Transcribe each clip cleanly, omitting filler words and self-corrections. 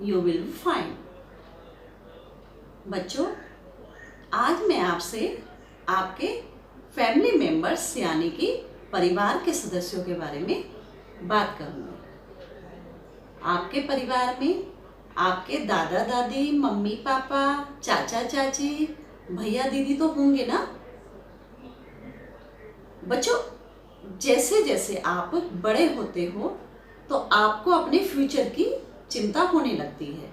you will find. बच्चों, आज मैं आपसे आपके फैमिली मेंबर्स यानी कि परिवार के सदस्यों के बारे में बात करूँगी। आपके परिवार में आपके दादा दादी, मम्मी पापा, चाचा चाची, भैया दीदी तो होंगे ना। बच्चों, जैसे जैसे आप बड़े होते हो तो आपको अपने फ्यूचर की चिंता होने लगती है।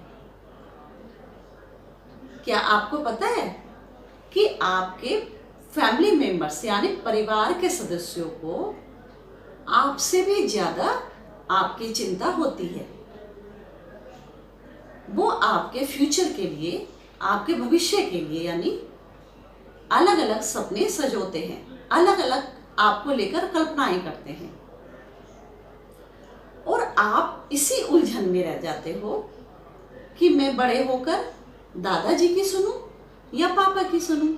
क्या आपको पता है कि आपके फैमिली मेंबर्स यानी परिवार के सदस्यों को आपसे भी ज़्यादा आपकी चिंता होती है। वो आपके फ्यूचर के लिए, आपके भविष्य के लिए यानी अलग अलग सपने सजोते हैं, अलग अलग आपको लेकर कल्पनाएं करते हैं और आप इसी उलझन में रह जाते हो कि मैं बड़े होकर दादाजी की सुनूं या पापा की सुनूं,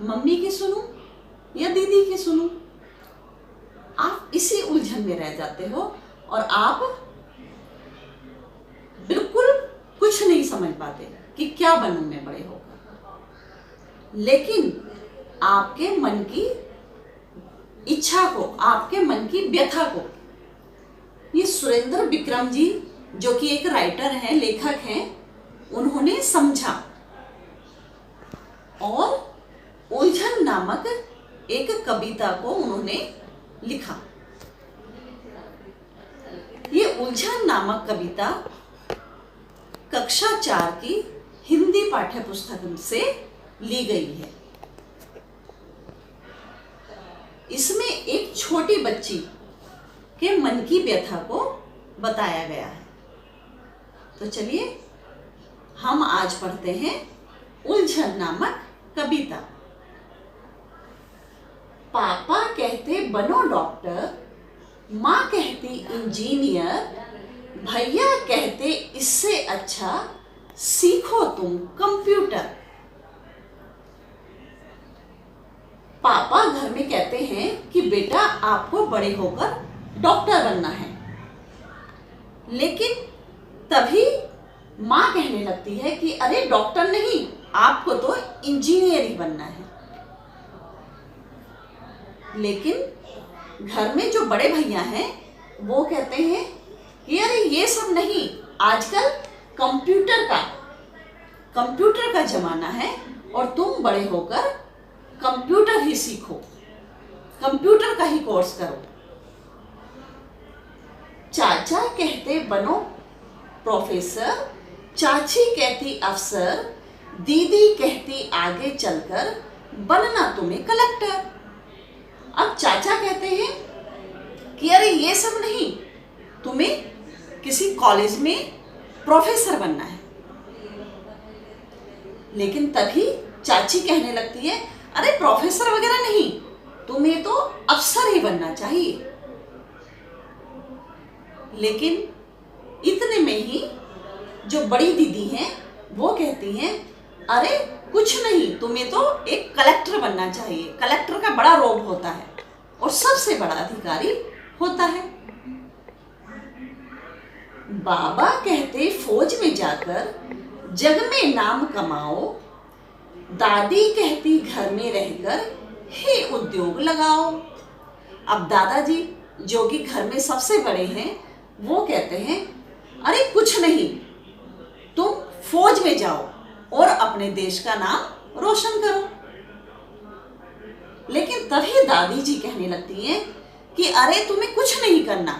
मम्मी की सुनूं या दीदी की सुनूं। आप इसी उलझन में रह जाते हो और आप बिल्कुल कुछ नहीं समझ पाते कि क्या बनूं मैं बड़े होकर। लेकिन आपके मन की इच्छा को, आपके मन की व्यथा को ये सुरेंद्र विक्रम जी, जो कि एक राइटर हैं, लेखक हैं, उन्होंने समझा और उलझन नामक एक कविता को उन्होंने लिखा। ये उलझन नामक कविता कक्षा 4 की हिंदी पाठ्य पुस्तक से ली गई है। इसमें एक छोटी बच्ची के मन की व्यथा को बताया गया है। तो चलिए हम आज पढ़ते हैं उलझन नामक कविता। पापा कहते बनो डॉक्टर, माँ कहती इंजीनियर, भैया कहते इससे अच्छा सीखो तुम कंप्यूटर। पापा घर में कहते हैं कि बेटा आपको बड़े होकर डॉक्टर बनना है, लेकिन तभी माँ कहने लगती है कि अरे डॉक्टर नहीं, आपको तो इंजीनियर ही बनना है। लेकिन घर में जो बड़े भैया हैं वो कहते हैं कि अरे ये सब नहीं, आजकल कंप्यूटर का जमाना है और तुम बड़े होकर कंप्यूटर ही सीखो, कंप्यूटर का ही कोर्स करो। चाचा कहते बनो प्रोफेसर, चाची कहती अफसर, दीदी कहती आगे चलकर बनना तुम्हें कलेक्टर। अब चाचा कहते हैं कि अरे ये सब नहीं, तुम्हें किसी कॉलेज में प्रोफेसर बनना है। लेकिन तभी चाची कहने लगती है अरे प्रोफेसर वगैरह नहीं, तुम्हें तो अफसर ही बनना चाहिए। लेकिन इतने में ही जो बड़ी दीदी हैं वो कहती हैं अरे कुछ नहीं, तुम्हें तो एक कलेक्टर बनना चाहिए। कलेक्टर का बड़ा रोब होता है और सबसे बड़ा अधिकारी होता है। बाबा कहते फौज में जाकर जग में नाम कमाओ, दादी कहती घर में रहकर ही उद्योग लगाओ। अब दादाजी, जो कि घर में सबसे बड़े हैं, वो कहते हैं अरे कुछ नहीं, तुम फौज में जाओ और अपने देश का नाम रोशन करो। लेकिन तभी दादी जी कहने लगती हैं कि अरे तुम्हें कुछ नहीं करना,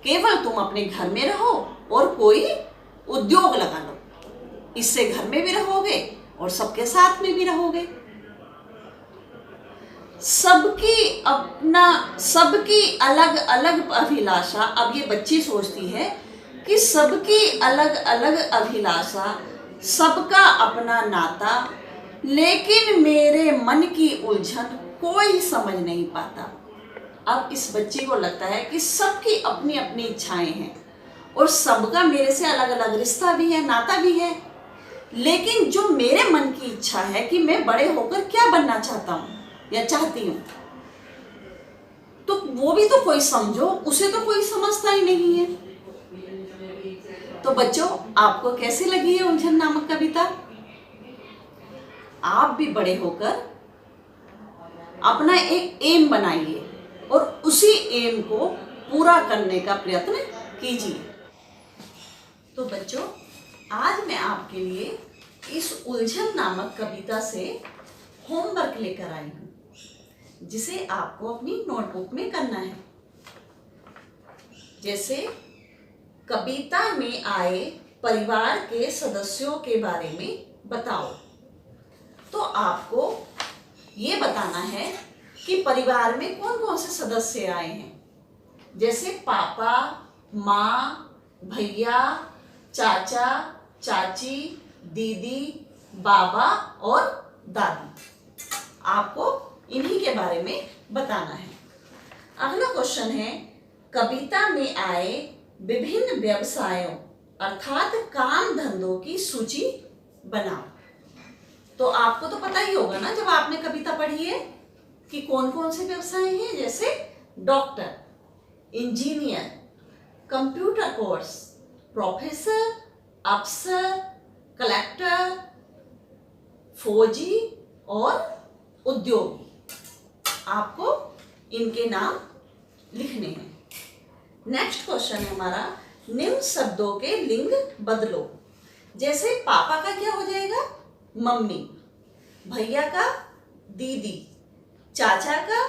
केवल तुम अपने घर में रहो और कोई उद्योग लगा लो, इससे घर में भी रहोगे और सबके साथ में भी रहोगे। सबकी अलग अलग अभिलाषा। अब ये बच्ची सोचती है कि सबकी अलग अलग अभिलाषा, सबका अपना नाता, लेकिन मेरे मन की उलझन कोई समझ नहीं पाता। अब इस बच्ची को लगता है कि सबकी अपनी अपनी इच्छाएं हैं और सबका मेरे से अलग अलग रिश्ता भी है, नाता भी है, लेकिन जो मेरे मन की इच्छा है कि मैं बड़े होकर क्या बनना चाहता हूँ या चाहती हूँ, तो वो भी तो कोई समझो, उसे तो कोई समझता ही नहीं है। तो बच्चों, आपको कैसी लगी ये उलझन नामक कविता? आप भी बड़े होकर अपना एक एम बनाइए और उसी एम को पूरा करने का प्रयत्न कीजिए। तो बच्चों, आज मैं आपके लिए इस उलझन नामक कविता से होमवर्क लेकर आई हूँ, जिसे आपको अपनी नोटबुक में करना है। जैसे कविता में आए परिवार के सदस्यों के बारे में बताओ। तो आपको ये बताना है कि परिवार में कौन कौन से सदस्य आए हैं। जैसे पापा, माँ, भैया, चाचा, चाची, दीदी, बाबा और दादी। आपको इन्हीं के बारे में बताना है। अगला क्वेश्चन है, कविता में आए विभिन्न व्यवसायों अर्थात काम धंधों की सूची बनाओ। तो आपको तो पता ही होगा ना, जब आपने कविता पढ़ी है, कि कौन कौन से व्यवसाय हैं। जैसे doctor, engineer, computer course, professor, अफसर, कलेक्टर, फौजी और उद्योगी। आपको इनके नाम लिखने हैं। नेक्स्ट क्वेश्चन है हमारा, निम्न शब्दों के लिंग बदलो। जैसे पापा का क्या हो जाएगा? मम्मी, भैया का दीदी, चाचा का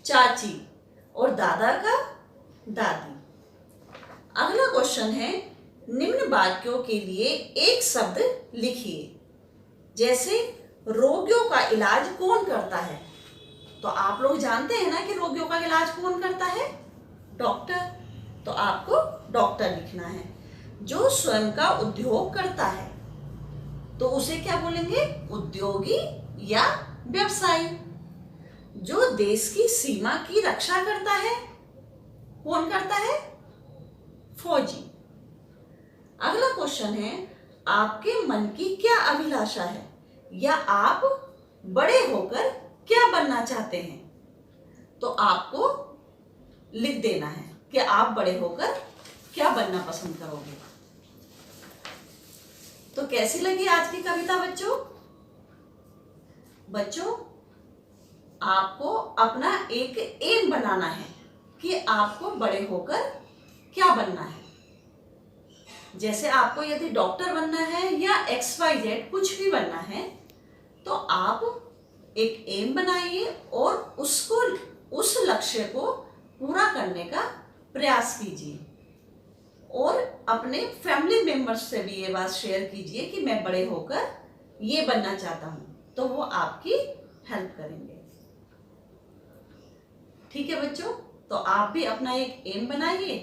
चाची और दादा का दादी। अगला क्वेश्चन है, निम्न वाक्यों के लिए एक शब्द लिखिए। जैसे रोगियों का इलाज कौन करता है? तो आप लोग जानते हैं ना कि रोगियों का इलाज कौन करता है? डॉक्टर। तो आपको डॉक्टर लिखना है। जो स्वयं का उद्योग करता है तो उसे क्या बोलेंगे? उद्योगी या व्यवसायी। जो देश की सीमा की रक्षा करता है, कौन करता है? फौजी। अगला क्वेश्चन है, आपके मन की क्या अभिलाषा है या आप बड़े होकर क्या बनना चाहते हैं? तो आपको लिख देना है कि आप बड़े होकर क्या बनना पसंद करोगे। तो कैसी लगी आज की कविता बच्चों? बच्चों, आपको अपना एक एम बनाना है कि आपको बड़े होकर क्या बनना है। जैसे आपको यदि डॉक्टर बनना है या XYZ कुछ भी बनना है, तो आप एक एम बनाइए और उसको, उस लक्ष्य को पूरा करने का प्रयास कीजिए। और अपने फैमिली मेंबर्स से भी ये बात शेयर कीजिए कि मैं बड़े होकर ये बनना चाहता हूँ, तो वो आपकी हेल्प करेंगे। ठीक है बच्चों, तो आप भी अपना एक एम बनाइए